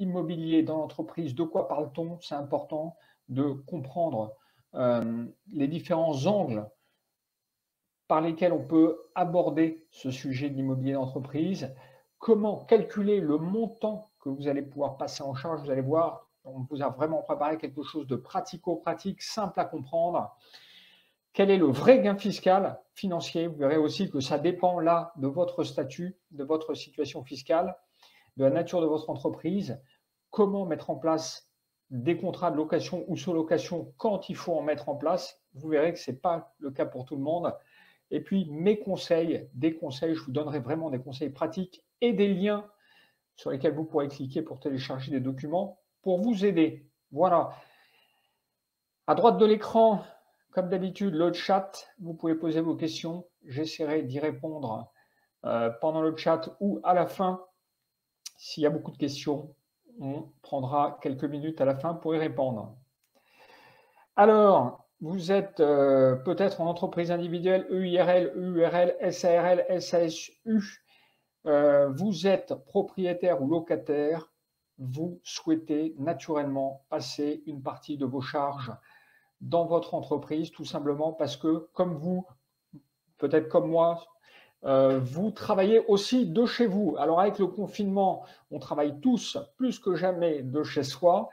immobilier dans l'entreprise, de quoi parle-t-on? C'est important de comprendre les différents angles par lesquels on peut aborder ce sujet de l'immobilier d'entreprise. Comment calculer le montant que vous allez pouvoir passer en charge? Vous allez voir, on vous a vraiment préparé quelque chose de pratico-pratique, simple à comprendre. Quel est le vrai gain fiscal, financier? Vous verrez aussi que ça dépend là de votre statut, de votre situation fiscale, de la nature de votre entreprise. Comment mettre en place des contrats de location ou sous-location quand il faut en mettre en place? Vous verrez que ce n'est pas le cas pour tout le monde. Et puis mes conseils, des conseils, je vous donnerai vraiment des conseils pratiques et des liens sur lesquels vous pourrez cliquer pour télécharger des documents pour vous aider. Voilà. À droite de l'écran, comme d'habitude, le chat, vous pouvez poser vos questions. J'essaierai d'y répondre pendant le chat ou à la fin. S'il y a beaucoup de questions, on prendra quelques minutes à la fin pour y répondre. Alors, vous êtes peut-être en entreprise individuelle, EIRL, EURL, SARL, SASU. Vous êtes propriétaire ou locataire. Vous souhaitez naturellement passer une partie de vos charges dans votre entreprise, tout simplement parce que, comme vous, peut-être comme moi, vous travaillez aussi de chez vous. Alors avec le confinement, on travaille tous plus que jamais de chez soi.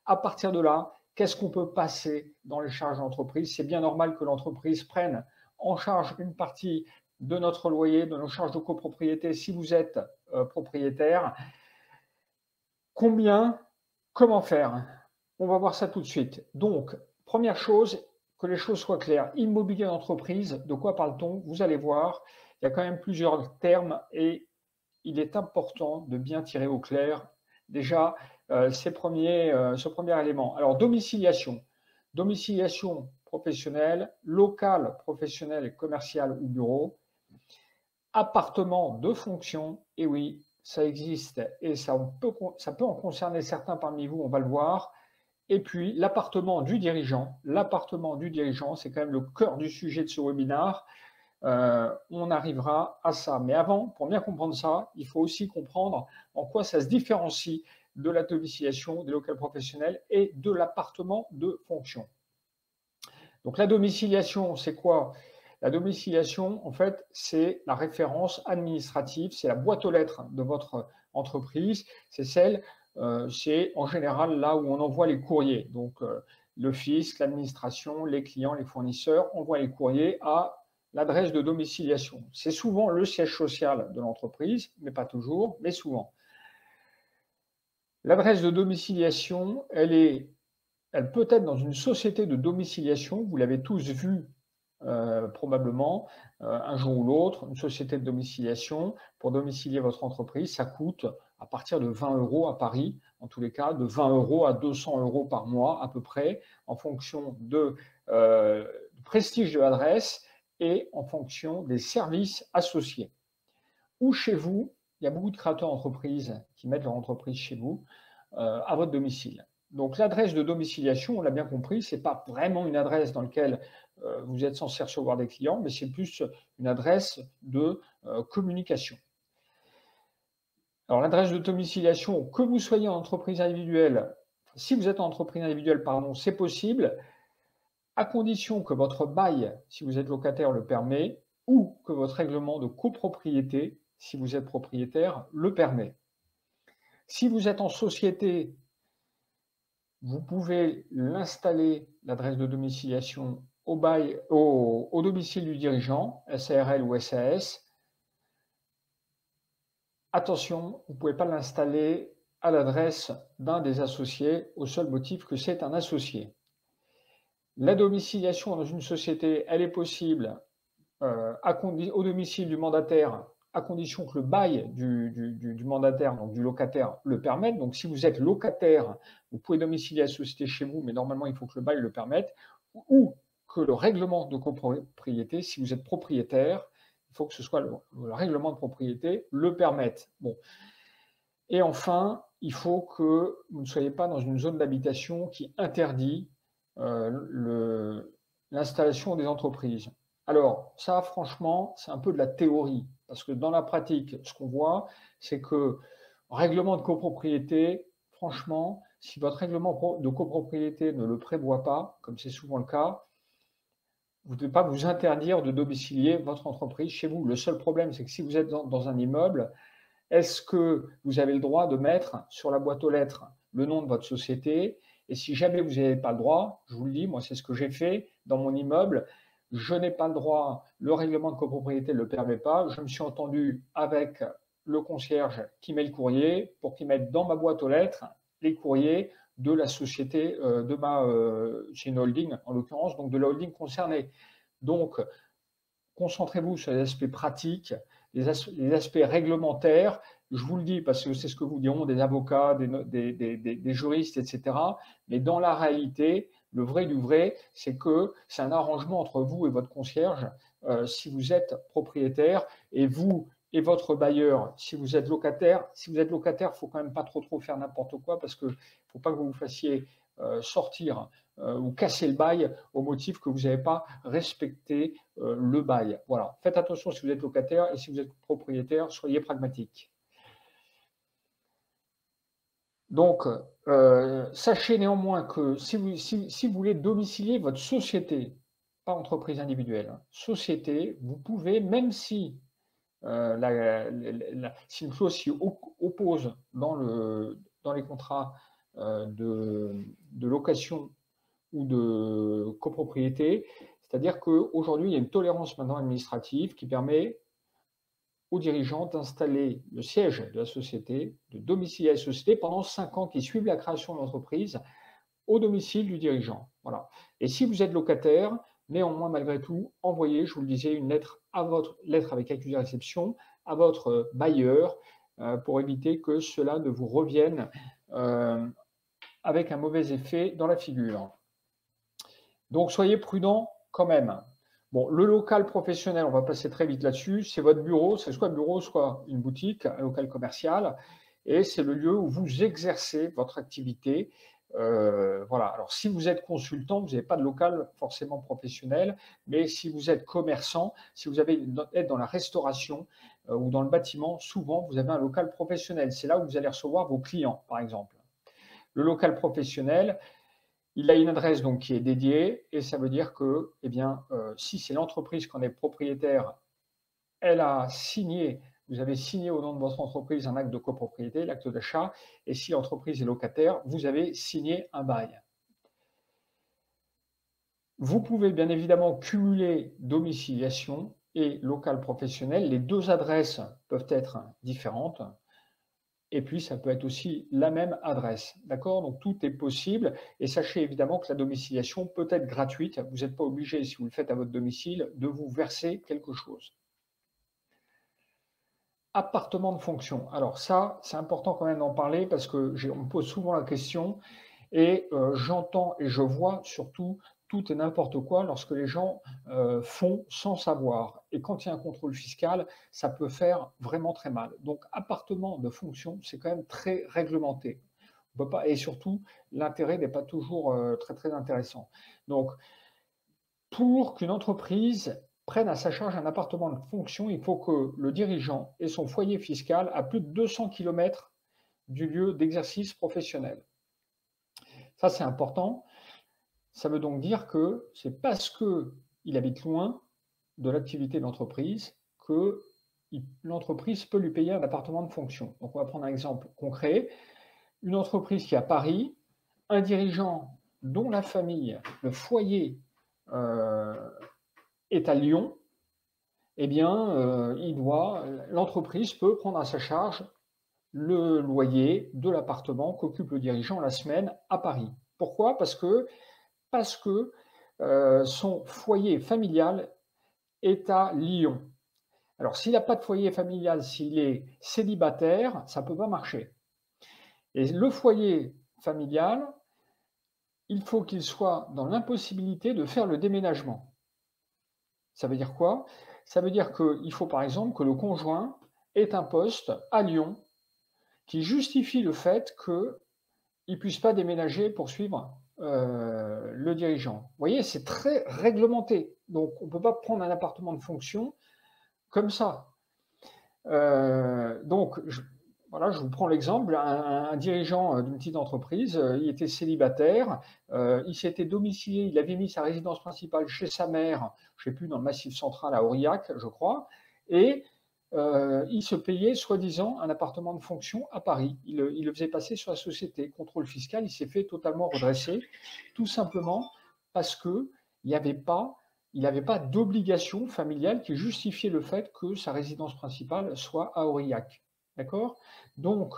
À partir de là, qu'est-ce qu'on peut passer dans les charges d'entreprise? C'est bien normal que l'entreprise prenne en charge une partie de notre loyer, de nos charges de copropriété si vous êtes propriétaire. Combien? Comment faire? On va voir ça tout de suite. Donc, première chose, que les choses soient claires. Immobilier d'entreprise, de quoi parle-t-on? Vous allez voir, il y a quand même plusieurs termes et il est important de bien tirer au clair déjà ce premier élément. Alors, domiciliation. Domiciliation professionnelle, locale, professionnelle, commerciale ou bureau. Appartement de fonction, et oui, ça existe et ça peut en concerner certains parmi vous, on va le voir. Et puis, l'appartement du dirigeant. L'appartement du dirigeant, c'est quand même le cœur du sujet de ce webinaire. On arrivera à ça. Mais avant, pour bien comprendre ça, il faut aussi comprendre en quoi ça se différencie de la domiciliation des locaux professionnels et de l'appartement de fonction. Donc, la domiciliation, c'est quoi? La domiciliation, en fait, c'est la référence administrative, c'est la boîte aux lettres de votre entreprise, c'est en général là où on envoie les courriers. Donc, le fisc, l'administration, les clients, les fournisseurs envoient les courriers à l'adresse de domiciliation. C'est souvent le siège social de l'entreprise, mais pas toujours, mais souvent. L'adresse de domiciliation, elle peut être dans une société de domiciliation, vous l'avez tous vu probablement un jour ou l'autre, une société de domiciliation. Pour domicilier votre entreprise, ça coûte à partir de 20 € à Paris, en tous les cas, de 20 € à 200 € par mois à peu près, en fonction du prestige de l'adresse et en fonction des services associés. Ou chez vous, il y a beaucoup de créateurs d'entreprises qui mettent leur entreprise chez vous, à votre domicile. Donc l'adresse de domiciliation, on l'a bien compris, ce n'est pas vraiment une adresse dans laquelle vous êtes censé recevoir des clients, mais c'est plus une adresse de communication. Alors l'adresse de domiciliation, que vous soyez en entreprise individuelle, si vous êtes en entreprise individuelle, pardon, c'est possible, à condition que votre bail, si vous êtes locataire, le permet, ou que votre règlement de copropriété, si vous êtes propriétaire, le permet. Si vous êtes en société, vous pouvez l'installer, l'adresse de domiciliation, au domicile du dirigeant, SARL ou SAS. Attention, vous ne pouvez pas l'installer à l'adresse d'un des associés, au seul motif que c'est un associé. La domiciliation dans une société, elle est possible au domicile du mandataire, à condition que le bail du mandataire, donc du locataire, le permette. Donc, si vous êtes locataire, vous pouvez domicilier la société chez vous, mais normalement, il faut que le bail le permette, ou que le règlement de copropriété, si vous êtes propriétaire, il faut que ce soit le règlement de propriété le permette. Bon. Et enfin, il faut que vous ne soyez pas dans une zone d'habitation qui interdit l'installation des entreprises. Alors, ça, franchement, c'est un peu de la théorie, parce que dans la pratique, ce qu'on voit, c'est que règlement de copropriété, franchement, si votre règlement de copropriété ne le prévoit pas, comme c'est souvent le cas, vous ne devez pas vous interdire de domicilier votre entreprise chez vous. Le seul problème, c'est que si vous êtes dans un immeuble, est-ce que vous avez le droit de mettre sur la boîte aux lettres le nom de votre société? Et si jamais vous n'avez pas le droit, je vous le dis, moi c'est ce que j'ai fait dans mon immeuble, je n'ai pas le droit, le règlement de copropriété ne le permet pas, je me suis entendu avec le concierge qui met le courrier pour qu'il mette dans ma boîte aux lettres les courriers de la société, c'est une holding en l'occurrence, donc de la holding concernée. Donc, concentrez-vous sur les aspects pratiques, les aspects réglementaires. Je vous le dis parce que c'est ce que vous diront des avocats, des juristes, etc. Mais dans la réalité, le vrai du vrai, c'est que c'est un arrangement entre vous et votre concierge si vous êtes propriétaire et vous et votre bailleur si vous êtes locataire. Si vous êtes locataire, il ne faut quand même pas trop faire n'importe quoi parce qu'il ne faut pas que vous vous fassiez sortir ou casser le bail au motif que vous n'avez pas respecté le bail. Voilà. Faites attention si vous êtes locataire et si vous êtes propriétaire, soyez pragmatique. Donc, sachez néanmoins que si vous voulez domicilier votre société, pas entreprise individuelle, société, vous pouvez, même si si une clause s'y oppose dans les contrats de location ou de copropriété, c'est-à-dire qu'aujourd'hui, il y a une tolérance maintenant administrative qui permet aux dirigeants d'installer le siège de la société, de domicilier la société pendant 5 ans qui suivent la création de l'entreprise au domicile du dirigeant. Voilà. Et si vous êtes locataire, néanmoins, malgré tout, envoyez, je vous le disais, une lettre lettre avec accusé de réception à votre bailleur pour éviter que cela ne vous revienne avec un mauvais effet dans la figure. Donc, soyez prudents quand même. Bon, le local professionnel, on va passer très vite là-dessus, c'est votre bureau, c'est soit un bureau, soit une boutique, un local commercial, et c'est le lieu où vous exercez votre activité. Voilà. Alors, si vous êtes consultant, vous n'avez pas de local forcément professionnel, mais si vous êtes commerçant, si vous êtes dans la restauration ou dans le bâtiment, souvent vous avez un local professionnel. C'est là où vous allez recevoir vos clients, par exemple. Le local professionnel, il a une adresse donc qui est dédiée et ça veut dire que, eh bien, si c'est l'entreprise qui en est propriétaire, elle a signé, vous avez signé au nom de votre entreprise un acte de copropriété, l'acte d'achat, et si l'entreprise est locataire, vous avez signé un bail. Vous pouvez bien évidemment cumuler domiciliation et local professionnel. Les deux adresses peuvent être différentes. Et puis, ça peut être aussi la même adresse. D'accord? Donc, tout est possible. Et sachez évidemment que la domiciliation peut être gratuite. Vous n'êtes pas obligé, si vous le faites à votre domicile, de vous verser quelque chose. Appartement de fonction. Alors ça, c'est important quand même d'en parler parce qu'on me pose souvent la question et j'entends et je vois surtout tout et n'importe quoi lorsque les gens font sans savoir. Et quand il y a un contrôle fiscal, ça peut faire vraiment très mal. Donc, appartement de fonction, c'est quand même très réglementé. On peut pas, et surtout, l'intérêt n'est pas toujours très intéressant. Donc, pour qu'une entreprise prenne à sa charge un appartement de fonction, il faut que le dirigeant ait son foyer fiscal à plus de 200 km du lieu d'exercice professionnel. Ça, c'est important. Ça veut donc dire que c'est parce qu'il habite loin de l'activité de l'entreprise que l'entreprise peut lui payer un appartement de fonction. Donc, on va prendre un exemple concret. Une entreprise qui est à Paris, un dirigeant dont la famille, le foyer est à Lyon, eh bien, l'entreprise peut prendre à sa charge le loyer de l'appartement qu'occupe le dirigeant la semaine à Paris. Pourquoi? Parce que son foyer familial est à Lyon. Alors, s'il n'a pas de foyer familial, s'il est célibataire, ça ne peut pas marcher. Et le foyer familial, il faut qu'il soit dans l'impossibilité de faire le déménagement. Ça veut dire quoi? Ça veut dire qu'il faut par exemple que le conjoint ait un poste à Lyon qui justifie le fait qu'il ne puisse pas déménager pour suivre le dirigeant. Vous voyez, c'est très réglementé. Donc, on ne peut pas prendre un appartement de fonction comme ça. Donc, Voilà, je vous prends l'exemple, un dirigeant d'une petite entreprise, il était célibataire, il s'était domicilié, il avait mis sa résidence principale chez sa mère, je ne sais plus, dans le Massif central à Aurillac, je crois, et il se payait soi-disant un appartement de fonction à Paris. Il le faisait passer sur la société. Contrôle fiscal, il s'est fait totalement redresser, tout simplement parce qu'il n'avait pas d'obligation familiale qui justifiait le fait que sa résidence principale soit à Aurillac. D'accord? Donc,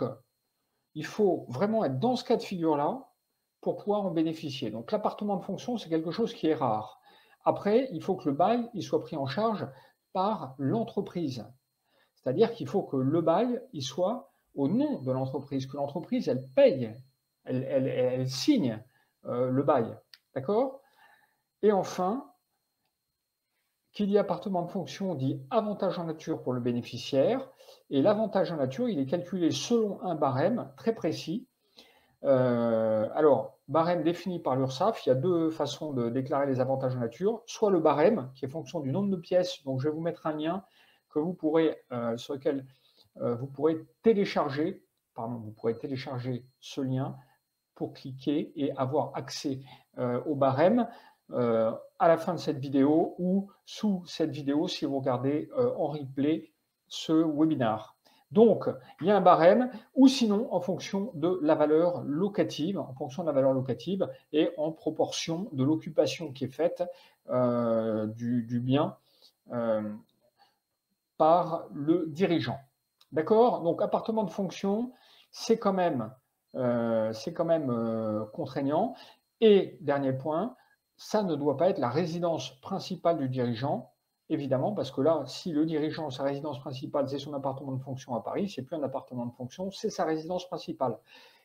il faut vraiment être dans ce cas de figure-là pour pouvoir en bénéficier. Donc, l'appartement de fonction, c'est quelque chose qui est rare. Après, il faut que le bail il soit pris en charge par l'entreprise. C'est-à-dire qu'il faut que le bail il soit au nom de l'entreprise, que l'entreprise, elle paye, elle signe le bail. D'accord? Et enfin, qui dit appartement de fonction dit avantage en nature pour le bénéficiaire. Et l'avantage en nature, il est calculé selon un barème très précis. Alors, barème défini par l'URSSAF, il y a deux façons de déclarer les avantages en nature. Soit le barème, qui est fonction du nombre de pièces, donc je vais vous mettre un lien que vous pourrez, sur lequel vous pourrez télécharger, ce lien pour cliquer et avoir accès au barème à la fin de cette vidéo ou sous cette vidéo si vous regardez en replay ce webinaire. Donc, il y a un barème ou sinon en fonction de la valeur locative, et en proportion de l'occupation qui est faite du bien par le dirigeant. D'accord? Donc, appartement de fonction, c'est quand même contraignant. Et dernier point, ça ne doit pas être la résidence principale du dirigeant, évidemment, parce que là, si le dirigeant, sa résidence principale, c'est son appartement de fonction à Paris, c'est plus un appartement de fonction, c'est sa résidence principale.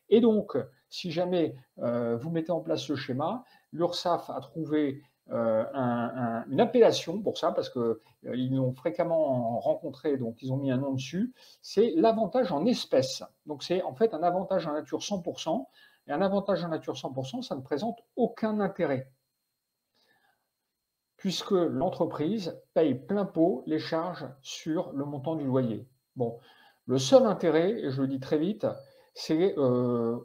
Et donc, si jamais vous mettez en place ce schéma, l'URSSAF a trouvé une appellation pour ça, parce qu'ils l'ont fréquemment rencontré, donc ils ont mis un nom dessus, c'est l'avantage en espèces. Donc c'est en fait un avantage en nature 100%, et un avantage en nature 100%, ça ne présente aucun intérêt, puisque l'entreprise paye plein pot les charges sur le montant du loyer. Bon, le seul intérêt, et je le dis très vite, c'est on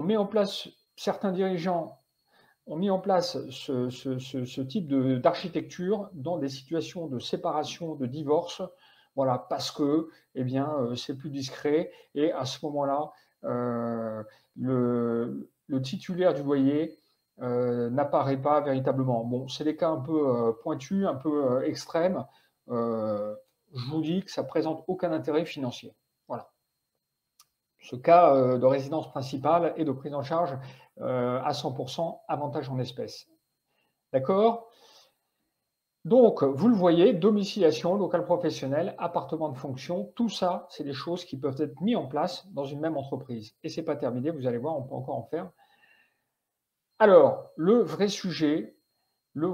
met en place, certains dirigeants ont mis en place ce type d'architecture dans des situations de séparation, de divorce, voilà, parce que eh bien, c'est plus discret et à ce moment-là, le titulaire du loyer n'apparaît pas véritablement. Bon, c'est des cas un peu pointus, un peu extrêmes. Je vous dis que ça présente aucun intérêt financier. Voilà. Ce cas de résidence principale et de prise en charge à 100% avantage en espèces. D'accord? Donc, vous le voyez, domiciliation, local professionnel, appartement de fonction, tout ça, c'est des choses qui peuvent être mises en place dans une même entreprise. Et ce n'est pas terminé, vous allez voir, on peut encore en faire. Alors, le vrai sujet, je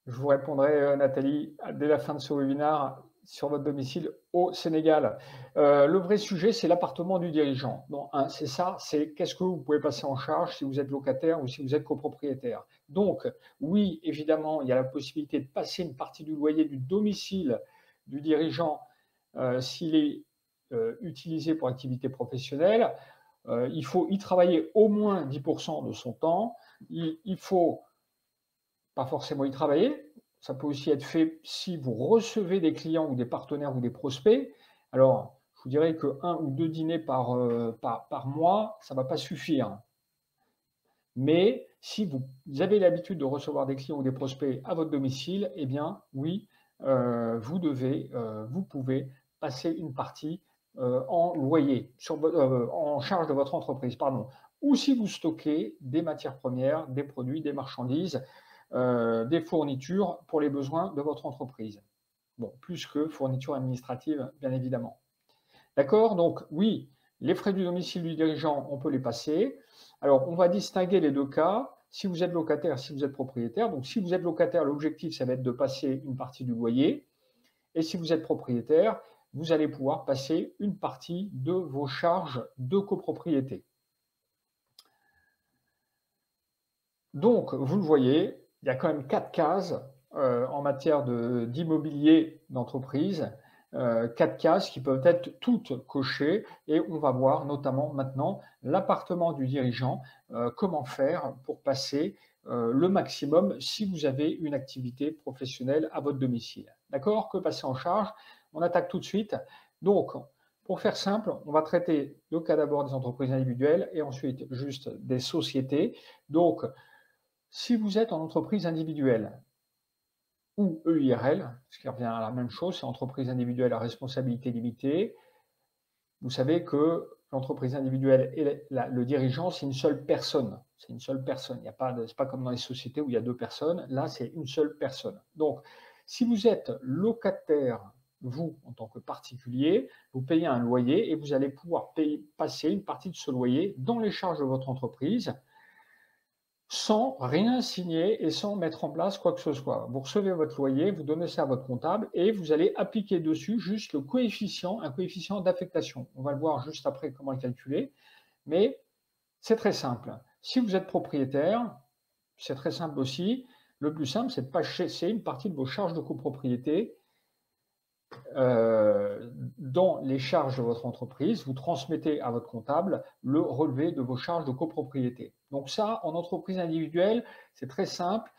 vous répondrai, Nathalie, dès la fin de ce webinaire sur votre domicile au Sénégal. Le vrai sujet, c'est l'appartement du dirigeant. Donc, c'est ça, c'est qu'est-ce que vous pouvez passer en charge si vous êtes locataire ou si vous êtes copropriétaire. Donc, oui, évidemment, il y a la possibilité de passer une partie du loyer du domicile du dirigeant s'il est utilisé pour activité professionnelle. Il faut y travailler au moins 10% de son temps. Il faut pas forcément y travailler. Ça peut aussi être fait si vous recevez des clients ou des partenaires ou des prospects. Alors, je vous dirais que 1 ou 2 dîners par mois, ça ne va pas suffire. Mais si vous avez l'habitude de recevoir des clients ou des prospects à votre domicile, eh bien, oui, vous pouvez passer une partie en loyer, en charge de votre entreprise, pardon. Ou si vous stockez des matières premières, des produits, des marchandises, des fournitures pour les besoins de votre entreprise. Bon, plus que fournitures administratives, bien évidemment. D'accord? Donc, oui, les frais du domicile du dirigeant, on peut les passer. Alors, on va distinguer les deux cas. Si vous êtes locataire, si vous êtes propriétaire. Donc, si vous êtes locataire, l'objectif, ça va être de passer une partie du loyer. Et si vous êtes propriétaire, vous allez pouvoir passer une partie de vos charges de copropriété. Donc, vous le voyez, il y a quand même 4 cases en matière d'immobilier d'entreprise. 4 cases qui peuvent être toutes cochées et on va voir notamment maintenant l'appartement du dirigeant, comment faire pour passer le maximum si vous avez une activité professionnelle à votre domicile. D'accord? Que passer en charge? On attaque tout de suite. Donc, pour faire simple, on va traiter le cas d'abord des entreprises individuelles et ensuite juste des sociétés. Donc, si vous êtes en entreprise individuelle, ou EIRL, ce qui revient à la même chose, c'est entreprise individuelle à responsabilité limitée. Vous savez que l'entreprise individuelle et le dirigeant, c'est une seule personne. C'est une seule personne. Il y a pas de, c'est pas comme dans les sociétés où il y a deux personnes. Là, c'est une seule personne. Donc, si vous êtes locataire, vous, en tant que particulier, vous payez un loyer et vous allez pouvoir passer une partie de ce loyer dans les charges de votre entreprise sans rien signer et sans mettre en place quoi que ce soit. Vous recevez votre loyer, vous donnez ça à votre comptable et vous allez appliquer dessus juste le coefficient, un coefficient d'affectation. On va le voir juste après comment le calculer, mais c'est très simple. Si vous êtes propriétaire, c'est très simple aussi. Le plus simple, c'est de passer une partie de vos charges de copropriété dans les charges de votre entreprise, vous transmettez à votre comptable le relevé de vos charges de copropriété. Donc ça, en entreprise individuelle, c'est très simple.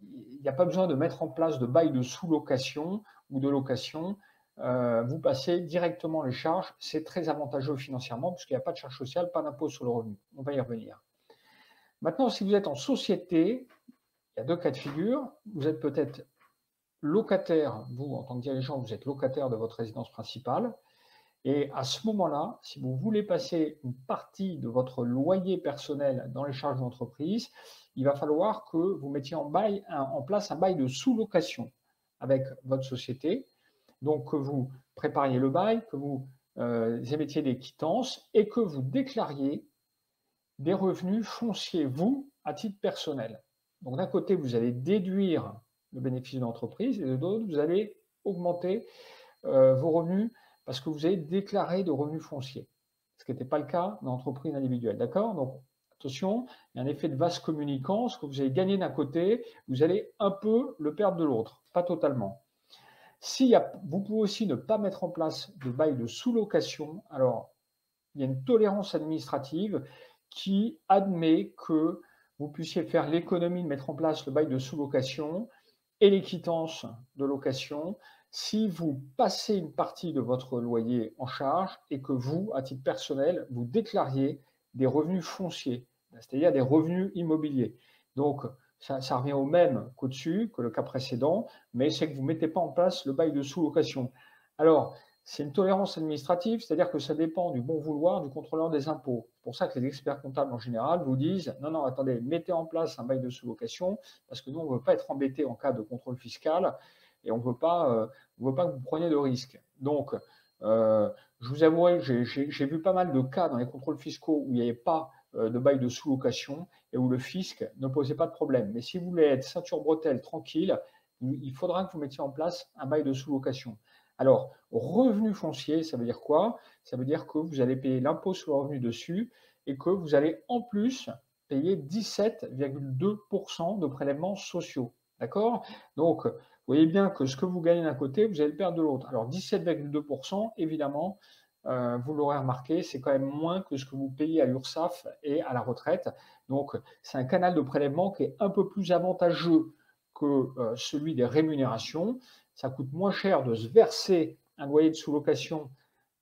Il n'y a pas besoin de mettre en place de bail de sous-location ou de location. Vous passez directement les charges. C'est très avantageux financièrement puisqu'il n'y a pas de charge sociale, pas d'impôt sur le revenu. On va y revenir. Maintenant, si vous êtes en société, il y a deux cas de figure. Vous êtes peut-être locataire, vous, en tant que dirigeant, vous êtes locataire de votre résidence principale. Et à ce moment-là, si vous voulez passer une partie de votre loyer personnel dans les charges d'entreprise, il va falloir que vous mettiez en place un bail de sous-location avec votre société. Donc, que vous prépariez le bail, que vous émettiez des quittances et que vous déclariez des revenus fonciers, vous, à titre personnel. Donc, d'un côté, vous allez déduire le bénéfice de l'entreprise et de l'autre, vous allez augmenter vos revenus parce que vous avez déclaré de revenus fonciers, ce qui n'était pas le cas dans l'entreprise individuelle. D'accord? Donc, attention, il y a un effet de vase communicant. Ce que vous avez gagné d'un côté, vous allez un peu le perdre de l'autre, pas totalement. Vous pouvez aussi ne pas mettre en place de bail de sous-location. Alors, il y a une tolérance administrative qui admet que vous puissiez faire l'économie de mettre en place le bail de sous-location et les quittances de location si vous passez une partie de votre loyer en charge et que vous, à titre personnel, vous déclariez des revenus fonciers, c'est-à-dire des revenus immobiliers. Donc, ça revient au même qu'au-dessus, que le cas précédent, mais c'est que vous ne mettez pas en place le bail de sous-location. Alors, c'est une tolérance administrative, c'est-à-dire que ça dépend du bon vouloir du contrôleur des impôts. C'est pour ça que les experts comptables en général vous disent non, non, attendez, mettez en place un bail de sous-location parce que nous, on ne veut pas être embêtés en cas de contrôle fiscal et on ne veut pas que vous preniez de risques. Donc, je vous avouerai que j'ai vu pas mal de cas dans les contrôles fiscaux où il n'y avait pas de bail de sous-location et où le fisc ne posait pas de problème. Mais si vous voulez être ceinture bretelle tranquille, il faudra que vous mettiez en place un bail de sous-location. Alors, revenu foncier, ça veut dire quoi? Ça veut dire que vous allez payer l'impôt sur le revenu dessus et que vous allez en plus payer 17,2% de prélèvements sociaux. D'accord? Donc, vous voyez bien que ce que vous gagnez d'un côté, vous allez le perdre de l'autre. Alors, 17,2%, évidemment, vous l'aurez remarqué, c'est quand même moins que ce que vous payez à l'URSSAF et à la retraite. Donc, c'est un canal de prélèvement qui est un peu plus avantageux que celui des rémunérations. Ça coûte moins cher de se verser un loyer de sous-location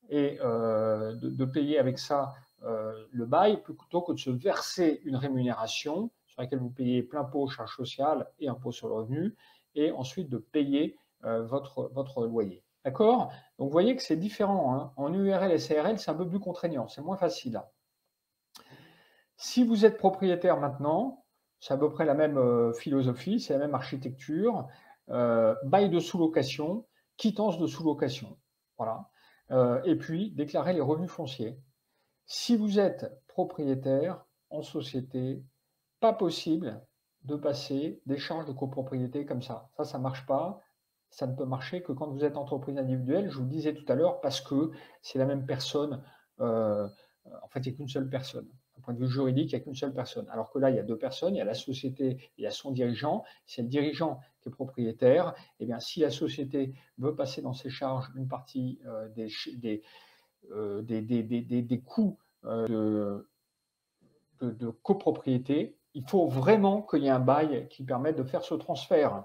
et de payer avec ça le bail plutôt que de se verser une rémunération sur laquelle vous payez plein pot, charges sociales et impôt sur le revenu, et ensuite de payer votre loyer. D'accord? Donc vous voyez que c'est différent. Hein. En URL et CRL, c'est un peu plus contraignant, c'est moins facile. Si vous êtes propriétaire maintenant, c'est à peu près la même philosophie, c'est la même architecture. Bail de sous-location, quittance de sous-location. Voilà. Et puis, déclarer les revenus fonciers. Si vous êtes propriétaire en société, pas possible de passer des charges de copropriété comme ça. Ça ne marche pas. Ça ne peut marcher que quand vous êtes entreprise individuelle. Je vous le disais tout à l'heure, parce que c'est la même personne. En fait, il n'y a qu'une seule personne. point de vue juridique, il n'y a qu'une seule personne. Alors que là, il y a deux personnes, il y a la société et il y a son dirigeant. C'est le dirigeant qui est propriétaire. Eh bien, si la société veut passer dans ses charges une partie des coûts de copropriété, il faut vraiment qu'il y ait un bail qui permette de faire ce transfert.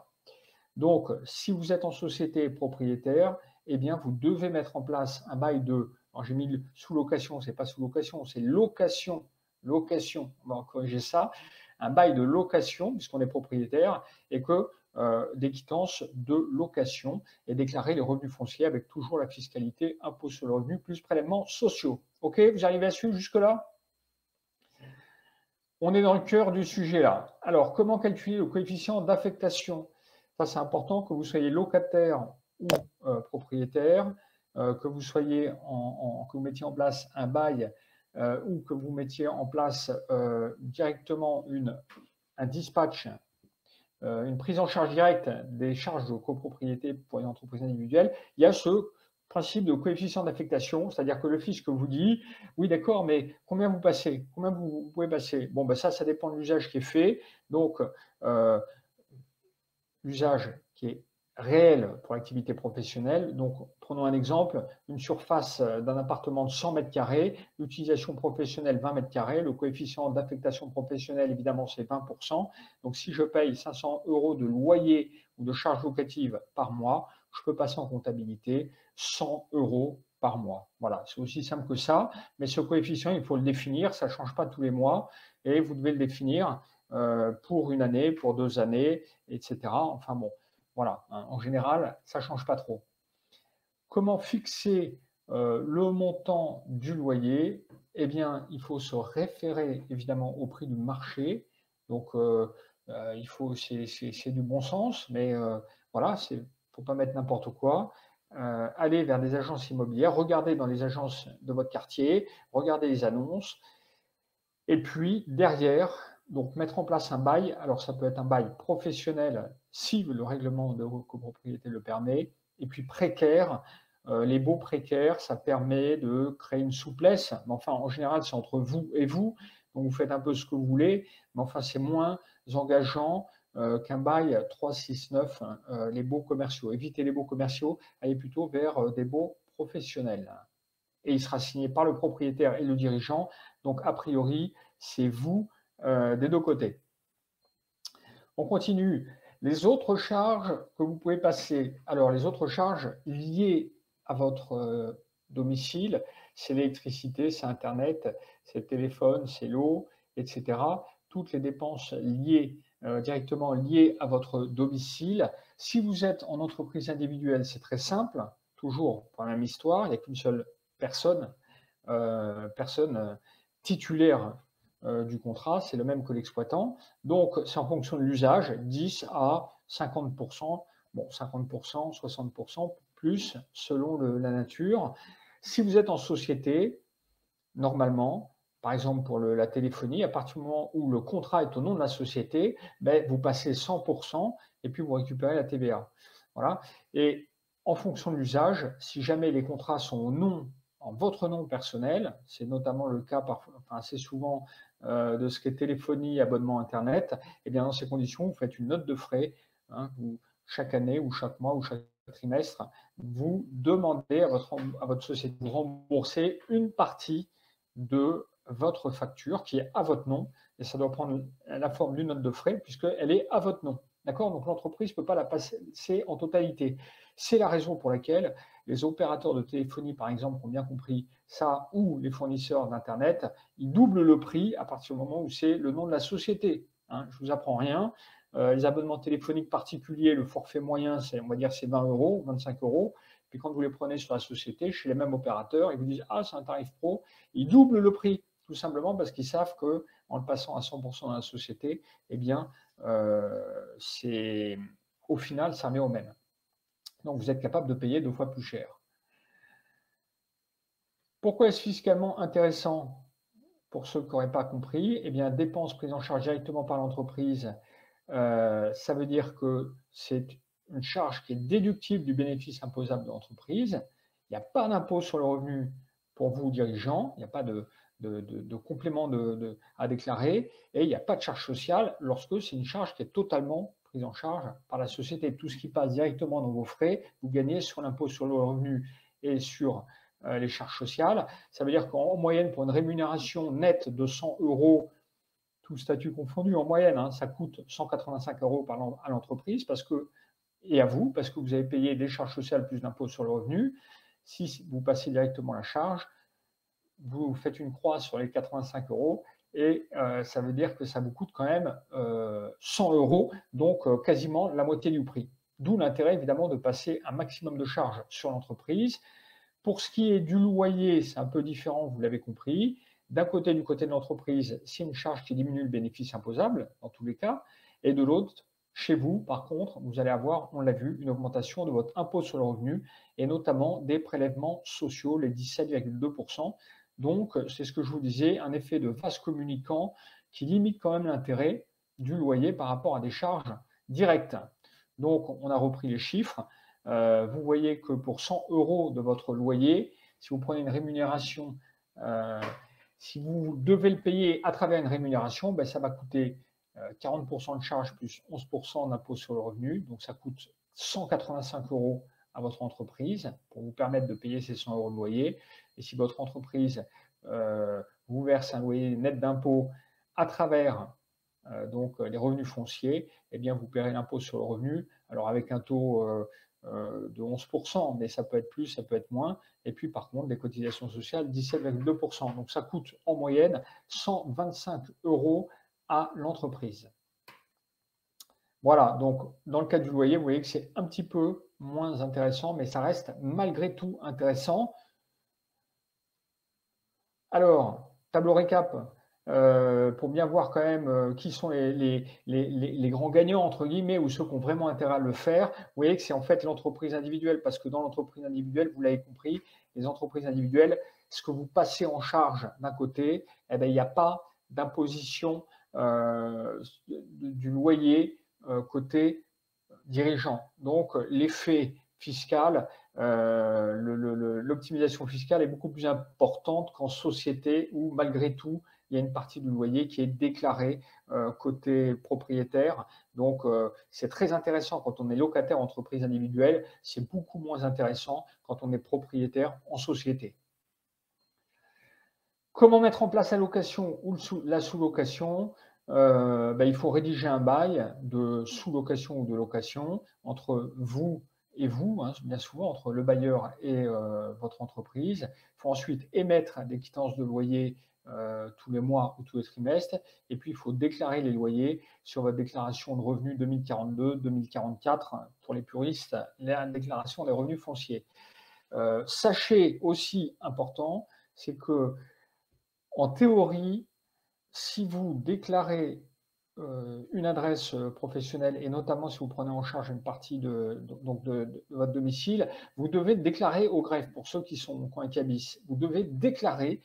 Donc, si vous êtes en société propriétaire, eh bien, vous devez mettre en place un bail de, alors j'ai mis sous-location, c'est pas sous-location, c'est location, location, on va corriger ça, un bail de location, puisqu'on est propriétaire, et que des quittances de location, et déclarer les revenus fonciers avec toujours la fiscalité, impôt sur le revenu, plus prélèvements sociaux. OK, vous arrivez à suivre jusque-là? On est dans le cœur du sujet là. Alors, comment calculer le coefficient d'affectation? Ça, c'est important que vous soyez locataire ou propriétaire, que vous soyez que vous mettiez en place un bail ou que vous mettiez en place directement un dispatch, une prise en charge directe des charges de copropriété pour une entreprise individuelle. Il y a ce principe de coefficient d'affectation, c'est-à-dire que le fisc vous dit, oui d'accord, mais combien vous passez? Combien vous pouvez passer? Bon, ben ça dépend de l'usage qui est fait. Donc, l'usage qui est réel pour l'activité professionnelle. Donc, prenons un exemple, une surface d'un appartement de 100 mètres carrés, l'utilisation professionnelle 20 mètres carrés, le coefficient d'affectation professionnelle, évidemment, c'est 20%. Donc, si je paye 500 € de loyer ou de charges locatives par mois, je peux passer en comptabilité 100 € par mois. Voilà, c'est aussi simple que ça. Mais ce coefficient, il faut le définir, ça ne change pas tous les mois et vous devez le définir pour une année, pour 2 années, etc. Enfin bon, voilà, hein, en général, ça ne change pas trop. Comment fixer le montant du loyer? Eh bien, il faut se référer évidemment au prix du marché. Donc, c'est du bon sens, mais voilà, il ne faut pas mettre n'importe quoi. Aller vers des agences immobilières, regardez dans les agences de votre quartier, regardez les annonces, et puis derrière, donc mettre en place un bail. Alors ça peut être un bail professionnel si le règlement de copropriété le permet, et puis précaire. Les baux précaires, ça permet de créer une souplesse, mais enfin en général c'est entre vous et vous, donc vous faites un peu ce que vous voulez, mais enfin c'est moins engageant qu'un bail 3, 6, 9, les baux commerciaux. Évitez les baux commerciaux, allez plutôt vers des baux professionnels. Et il sera signé par le propriétaire et le dirigeant. Donc, a priori, c'est vous des deux côtés. On continue. Les autres charges que vous pouvez passer. Alors, les autres charges liées à votre domicile, c'est l'électricité, c'est Internet, c'est le téléphone, c'est l'eau, etc. Toutes les dépenses liées, directement liées à votre domicile. Si vous êtes en entreprise individuelle, c'est très simple. Toujours pour la même histoire, il n'y a qu'une seule personne titulaire du contrat, c'est le même que l'exploitant. Donc, c'est en fonction de l'usage, 10 à 50%, bon, 50%, 60%, plus selon la nature. Si vous êtes en société, normalement, par exemple pour la téléphonie, à partir du moment où le contrat est au nom de la société, ben, vous passez 100% et puis vous récupérez la TVA. Voilà. Et en fonction de l'usage, si jamais les contrats sont en votre nom personnel, c'est notamment le cas assez souvent de ce qui est téléphonie, abonnement Internet, et bien dans ces conditions, vous faites une note de frais, hein, chaque année ou chaque mois ou chaque trimestre, vous demandez à votre société de rembourser une partie de votre facture qui est à votre nom, et ça doit prendre la forme d'une note de frais puisqu'elle est à votre nom. D'accord? Donc l'entreprise ne peut pas la passer en totalité. C'est la raison pour laquelle les opérateurs de téléphonie, par exemple, ont bien compris ça, ou les fournisseurs d'Internet, ils doublent le prix à partir du moment où c'est le nom de la société. Hein, je ne vous apprends rien. Les abonnements téléphoniques particuliers, le forfait moyen, on va dire c'est 20 €, 25 €. Puis quand vous les prenez sur la société, chez les mêmes opérateurs, ils vous disent « Ah, c'est un tarif pro », ils doublent le prix, tout simplement parce qu'ils savent qu'en le passant à 100% dans la société, eh bien, au final, ça revient au même. Donc, vous êtes capable de payer 2 fois plus cher. Pourquoi est-ce fiscalement intéressant? Pour ceux qui n'auraient pas compris, eh bien, dépenses prises en charge directement par l'entreprise, ça veut dire que c'est une charge qui est déductible du bénéfice imposable de l'entreprise. Il n'y a pas d'impôt sur le revenu pour vous, dirigeants. Il n'y a pas de complément à déclarer, et il n'y a pas de charge sociale lorsque c'est une charge qui est totalement prise en charge par la société. Tout ce qui passe directement dans vos frais, vous gagnez sur l'impôt sur le revenu et sur les charges sociales. Ça veut dire qu'en moyenne, pour une rémunération nette de 100 euros, tout statut confondu, en moyenne, hein, ça coûte 185 euros par an à l'entreprise et à vous, parce que vous avez payé des charges sociales plus d'impôt sur le revenu. Si vous passez directement la charge, vous faites une croix sur les 85 euros et ça veut dire que ça vous coûte quand même 100 euros, donc quasiment la moitié du prix. D'où l'intérêt évidemment de passer un maximum de charges sur l'entreprise. Pour ce qui est du loyer, c'est un peu différent, vous l'avez compris. D'un côté, du côté de l'entreprise, c'est une charge qui diminue le bénéfice imposable dans tous les cas, et de l'autre, chez vous, par contre, vous allez avoir, on l'a vu, une augmentation de votre impôt sur le revenu et notamment des prélèvements sociaux, les 17,2%. Donc, c'est ce que je vous disais, un effet de vase communicant qui limite quand même l'intérêt du loyer par rapport à des charges directes. Donc, on a repris les chiffres. Vous voyez que pour 100 euros de votre loyer, si vous prenez une rémunération, si vous devez le payer à travers une rémunération, ben, ça va coûter 40% de charges plus 11% d'impôt sur le revenu. Donc, ça coûte 185 euros à votre entreprise pour vous permettre de payer ces 100 euros de loyer. Et si votre entreprise vous verse un loyer net d'impôt à travers donc les revenus fonciers, eh bien, vous paierez l'impôt sur le revenu. Alors, avec un taux de 11%, mais ça peut être plus, ça peut être moins. Et puis, par contre, les cotisations sociales, 17,2%. Donc, ça coûte en moyenne 125 euros à l'entreprise. Voilà, donc dans le cas du loyer, vous voyez que c'est un petit peu moins intéressant, mais ça reste malgré tout intéressant. Alors, tableau récap, pour bien voir quand même qui sont les grands gagnants, entre guillemets, ou ceux qui ont vraiment intérêt à le faire. Vous voyez que c'est en fait l'entreprise individuelle, parce que dans l'entreprise individuelle, vous l'avez compris, les entreprises individuelles, ce que vous passez en charge d'un côté, eh bien, il n'y a pas d'imposition du loyer côté dirigeant. Donc, l'effet fiscal, l'optimisation fiscale est beaucoup plus importante qu'en société où, malgré tout, il y a une partie du loyer qui est déclarée côté propriétaire. Donc, c'est très intéressant quand on est locataire entreprise individuelle. C'est beaucoup moins intéressant quand on est propriétaire en société. Comment mettre en place la location ou la sous-location? Il faut rédiger un bail de sous-location ou de location entre vous et vous, hein, bien souvent entre le bailleur et votre entreprise. Il faut ensuite émettre des quittances de loyer tous les mois ou tous les trimestres. Et puis, il faut déclarer les loyers sur votre déclaration de revenus 2042-2044. Pour les puristes, la déclaration des revenus fonciers. Sachez aussi, important, c'est que en théorie, si vous déclarez une adresse professionnelle, et notamment si vous prenez en charge une partie de votre domicile, vous devez déclarer au greffe, pour ceux qui ont un cabis, vous devez déclarer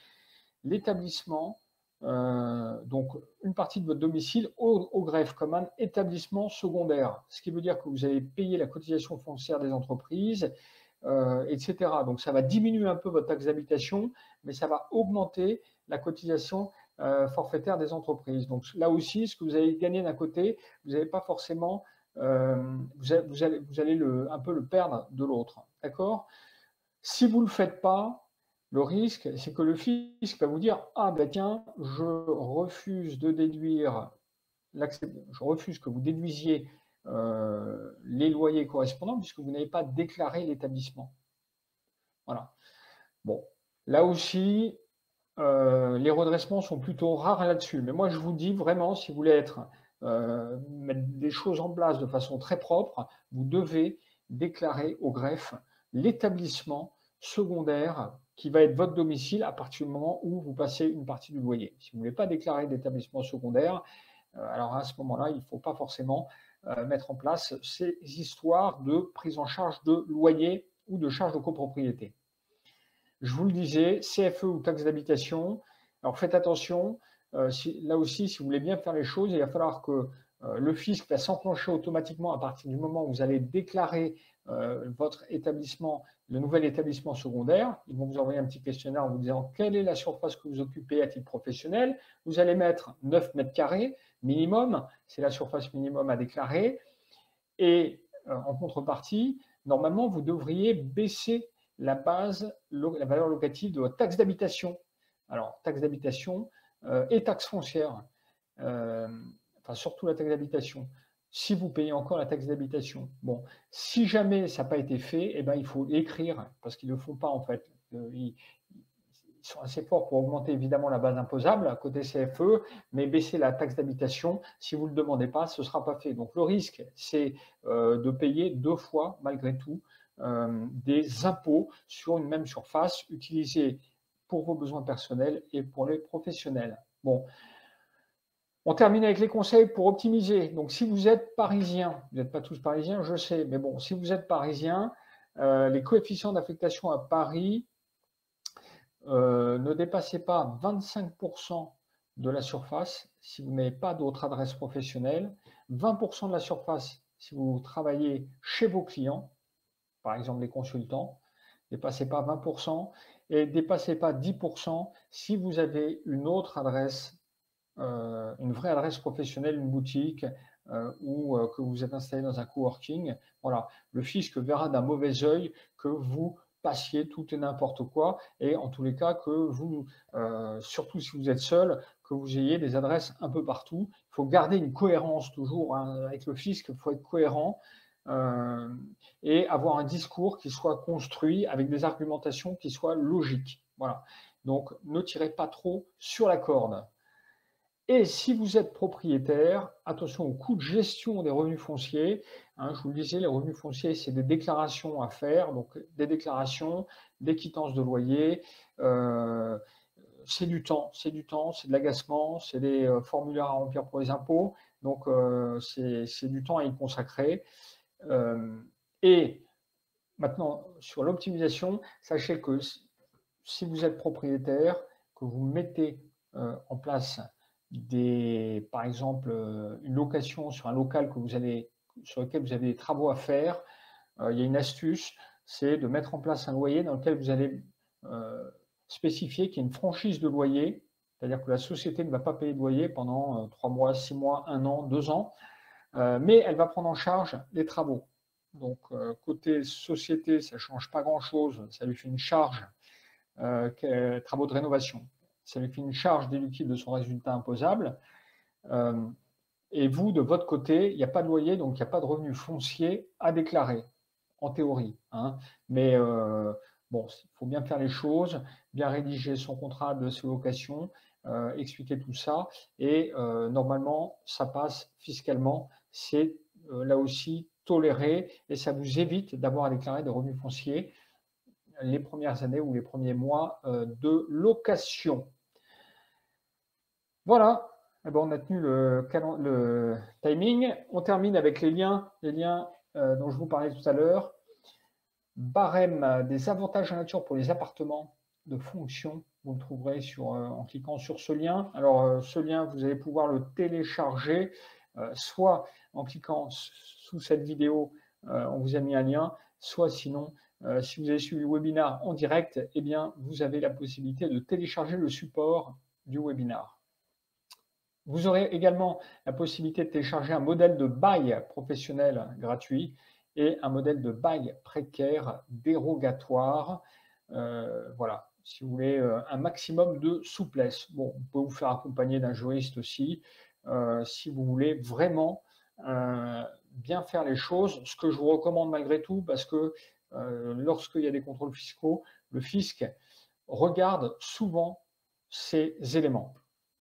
l'établissement, donc une partie de votre domicile au greffe comme un établissement secondaire. Ce qui veut dire que vous allez payer la cotisation foncière des entreprises, etc. Donc ça va diminuer un peu votre taxe d'habitation, mais ça va augmenter la cotisation forfaitaire des entreprises. Donc là aussi, ce que vous allez gagner d'un côté, vous n'allez pas forcément, vous allez un peu le perdre de l'autre. D'accord? Si vous ne le faites pas, le risque, c'est que le fisc va vous dire « Ah ben tiens, je refuse de déduire, je refuse que vous déduisiez les loyers correspondants puisque vous n'avez pas déclaré l'établissement. » Voilà. Bon, là aussi, les redressements sont plutôt rares là-dessus. Mais moi, je vous dis vraiment, si vous voulez mettre des choses en place de façon très propre, vous devez déclarer au greffe l'établissement secondaire qui va être votre domicile à partir du moment où vous passez une partie du loyer. Si vous ne voulez pas déclarer d'établissement secondaire, alors à ce moment-là, il ne faut pas forcément mettre en place ces histoires de prise en charge de loyer ou de charge de copropriété. Je vous le disais, CFE ou taxe d'habitation. Alors faites attention, là aussi, si vous voulez bien faire les choses, il va falloir que Le fisc va s'enclencher automatiquement à partir du moment où vous allez déclarer votre établissement, le nouvel établissement secondaire. Ils vont vous envoyer un petit questionnaire en vous disant quelle est la surface que vous occupez à titre professionnel. Vous allez mettre 9 mètres carrés minimum, c'est la surface minimum à déclarer. Et en contrepartie, normalement, vous devriez baisser la valeur locative de votre taxe d'habitation. Alors, taxe d'habitation et taxe foncière. Enfin, surtout la taxe d'habitation, si vous payez encore la taxe d'habitation. Bon, si jamais ça n'a pas été fait, eh ben, il faut écrire, parce qu'ils ne le font pas en fait. Ils sont assez forts pour augmenter évidemment la base imposable à côté CFE, mais baisser la taxe d'habitation, si vous ne le demandez pas, ce ne sera pas fait. Donc le risque, c'est de payer 2 fois, malgré tout, des impôts sur une même surface utilisée pour vos besoins personnels et pour les professionnels. Bon, on termine avec les conseils pour optimiser. Donc, si vous êtes parisien, vous n'êtes pas tous parisiens, je sais, mais bon, si vous êtes parisien, les coefficients d'affectation à Paris ne dépassez pas 25% de la surface si vous n'avez pas d'autre adresse professionnelle, 20% de la surface si vous travaillez chez vos clients, par exemple les consultants, ne dépassez pas 20% et ne dépassez pas 10% si vous avez une autre adresse, une vraie adresse professionnelle, une boutique ou que vous êtes installé dans un coworking. Voilà, le fisc verra d'un mauvais œil que vous passiez tout et n'importe quoi et en tous les cas que vous, surtout si vous êtes seul, que vous ayez des adresses un peu partout. Il faut garder une cohérence toujours hein, avec le fisc, il faut être cohérent. Et avoir un discours qui soit construit avec des argumentations qui soient logiques. Voilà. Donc, ne tirez pas trop sur la corde. Et si vous êtes propriétaire, attention au coût de gestion des revenus fonciers. Hein, je vous le disais, les revenus fonciers, c'est des déclarations à faire, donc des déclarations, des quittances de loyer. C'est du temps, c'est de l'agacement, c'est des formulaires à remplir pour les impôts. Donc, c'est du temps à y consacrer. Et maintenant, sur l'optimisation, sachez que si vous êtes propriétaire, que vous mettez en place par exemple, une location sur un local sur lequel vous avez des travaux à faire, il y a une astuce, c'est de mettre en place un loyer dans lequel vous allez spécifier qu'il y a une franchise de loyer, c'est-à-dire que la société ne va pas payer de loyer pendant 3 mois, 6 mois, 1 an, 2 ans, mais elle va prendre en charge les travaux. Donc, côté société, ça ne change pas grand-chose, ça lui fait une charge, travaux de rénovation, ça lui fait une charge déductible de son résultat imposable. Et vous, de votre côté, il n'y a pas de loyer, donc il n'y a pas de revenu foncier à déclarer, en théorie. Hein. Mais bon, il faut bien faire les choses, bien rédiger son contrat de sous-location, expliquer tout ça, et normalement, ça passe fiscalement. C'est là aussi toléré, et ça vous évite d'avoir à déclarer des revenus fonciers les premières années ou les premiers mois de location. Voilà, eh ben, on a tenu le timing. On termine avec les liens dont je vous parlais tout à l'heure. Barème des avantages en nature pour les appartements de fonction. Vous le trouverez en cliquant sur ce lien. Alors, ce lien, vous allez pouvoir le télécharger, soit en cliquant sous cette vidéo, on vous a mis un lien, soit sinon, si vous avez suivi le webinaire en direct, eh bien, vous avez la possibilité de télécharger le support du webinaire. Vous aurez également la possibilité de télécharger un modèle de bail professionnel gratuit et un modèle de bail précaire dérogatoire. Voilà, si vous voulez un maximum de souplesse. Bon, vous pouvez vous faire accompagner d'un juriste aussi, si vous voulez vraiment bien faire les choses. Ce que je vous recommande malgré tout, parce que lorsqu'il y a des contrôles fiscaux, le fisc regarde souvent ces éléments.